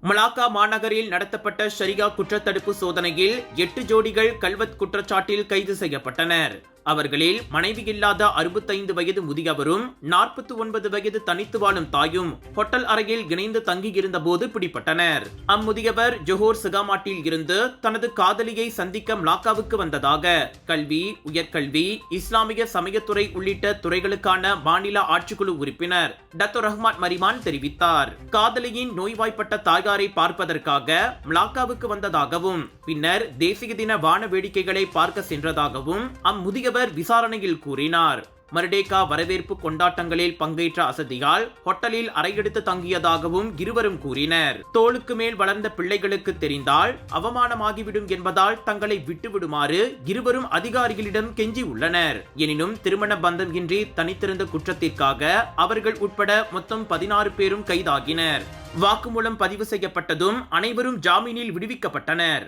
Malacca மாநகரில் நடத்தப்பட்ட ஷரியா குற்றத்தடுப்பு சோதனையில் 8 ஜோடிகள் கல்வத் குற்றச்சாட்டில் கைது செய்யப்பட்டனர். அவர்களில் மனைவி இல்லாத 65 வயது முதியவரும் 49 வயது தனித்து வாழும் தாயும் ஹோட்டல் அறையில் இணைந்து தங்கியிருந்த போது பிடிபட்டனர். அம்முதியவர் ஜோஹர் சிகாமாட்டில் இருந்து தனது காதலியை சந்திக்க மலாக்காவுக்கு வந்ததாக கல்வி, உயர்கல்வி, இஸ்லாமிய சமயத்துறை உள்ளிட்ட துறைகளுக்கான மாநில ஆட்சிக்குழு உறுப்பினர் டத்தோ ரஹ்மான் மரிமான் தெரிவித்தார். காதலியின் நோய்வாய்ப்பட்ட தாயாரை பார்ப்பதற்காக மலாக்காவுக்கு வந்ததாகவும் பின்னர் தேசிய தின வான வேடிக்கைகளை பார்க்க சென்றதாகவும் அம்முதியவர் விசாரணையில் கூறினார். மர்டேகா வரவேற்பு கொண்டாட்டங்களில் பங்கேற்ற அசதியால் ஹோட்டலில் அறையெடுத்து தங்கியதாகவும் இருவரும் கூறினர். தோளுக்கு மேல் வளர்ந்த பிள்ளைகளுக்கு தெரிந்தால் அவமானமாகிவிடும் என்பதால் தங்களை விட்டுவிடுமாறு இருவரும் அதிகாரிகளிடம் கெஞ்சி உள்ளனர். எனினும் திருமண பந்தம் இன்றி தனித்திருந்த குற்றத்திற்காக அவர்கள் உட்பட மொத்தம் 16 பேரும் கைதாகினர். வாக்குமூலம் பதிவு செய்யப்பட்டதும் அனைவரும் ஜாமீனில் விடுவிக்கப்பட்டனர்.